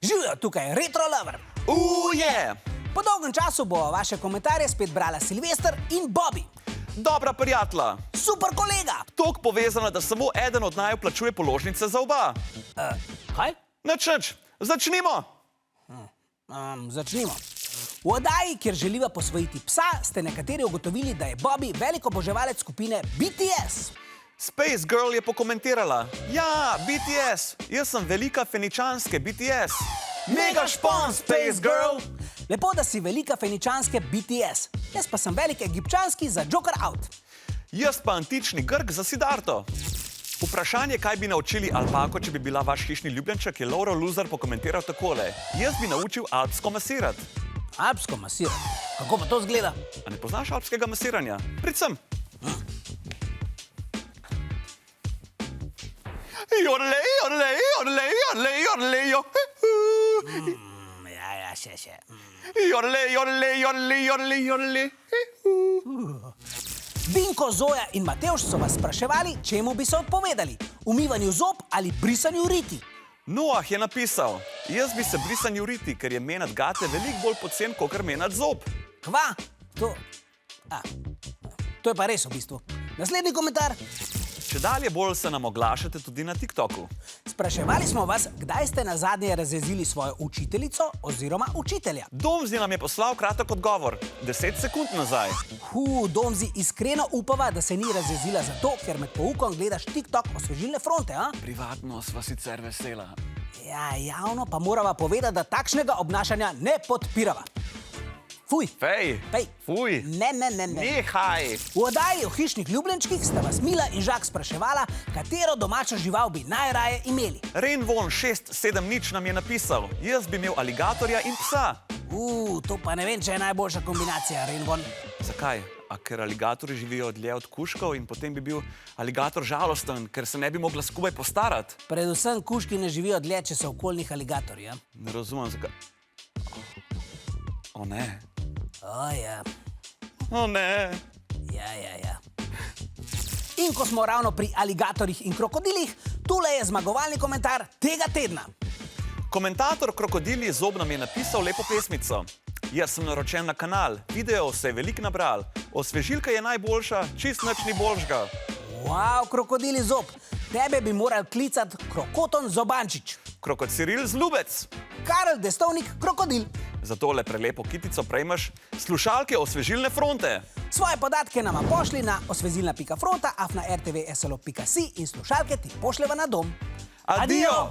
Živijo tukaj Retro Lover. Yeah. Po dolgem času bo vaše komentarje spet brala Silvester in Bobby. Dobra prijatelja. Super kolega. Tok povezana, da samo eden od naju plačuje položnice za oba. Kaj? Nič. Začnimo. Začnimo. V oddaji, kjer želiva posvojiti psa, ste nekateri ugotovili, da je Bobby velik oboževalec skupine BTS. Space Girl je pokomentirala. Ja, BTS. Jaz sem velika feničanske BTS. Mega špon, Space Girl. Lepo, da si velika feničanske BTS. Jaz pa sem velik egipčanski za Joker Out. Jaz pa antični Grk za Siddharto. Vprašanje, kaj bi naučili alpako, če bi bila vaš hišni ljubljenček, je Lauro Loser pokomentiral takole. Jaz bi naučil alpsko masirati. Alpsko masiranje? Kako pa to izgleda? A ne poznaš alpskega masiranja? Prid sem. Jorlej, jorlej, jorlej, jorlej, jorlej, jorlej. Ja, še. Jorlej, jorlej, jorlej, jorlej, jorlej. Vinko, Zoja in Matevž so vas spraševali, čemu bi se odpovedali. Umivanju zob ali brisanju riti. Noah je napisal, jaz bi se brisanju riti, ker je menat gate veliko bolj pocen, kakor menat zob. Kva? To je pa res v bistvu. Naslednji komentar. Čedalje bolj se nam oglašate tudi na TikToku. Spraševali smo vas, kdaj ste nazadnje razjezili svojo učiteljico oziroma učitelja. Domzi nam je poslal kratek odgovor, 10 sekund nazaj. Domzi, iskreno upava, da se ni razjezila zato, ker med poukom gledaš TikTok osvežilne fronte, a? Privatno sva sicer vesela. Ja, javno pa morava povedati, da takšnega obnašanja ne podpirava. Fuj. Fej. Fuj. Ne. Nehaj. V oddaji o hišnih ljubljenčkih sta vas Mila in Žak spraševala, katero domačo žival bi najraje imeli. Rainvon 670 nam je napisal, jaz bi imel aligatorja in psa. To pa ne vem, če je najboljša kombinacija, Rainvon. Zakaj? A ker aligatorji živijo dlje od kužkov in potem bi bil aligator žalosten, ker se ne bi mogla skupaj postarati. Predvsem kužki ne živijo dlje, če so okoljnih aligatorji, ja? Ne razumem, zakaj. O ne. Ja. O ne. Ja. In ko smo ravno pri aligatorjih in krokodilih, tule je zmagovalni komentar tega tedna. Komentator Krokodilji zob nam je napisal lepo pesmico. Jaz sem naročen na kanal, video se je veliko nabral. Osvežilka je najboljša, čist nič ni boljšega. Wow, Krokodilji zob, tebe bi moral klicati Krokoton Zobančič. Krokociril Zlubec. Karel Destovnik Krokodil. Za tole prelepo kitico prejmeš slušalke osvežilne fronte. Svoje podatke nama pošli na osvežilna.fronta@rtvslo.si in slušalke ti pošljeva na dom. Adijo!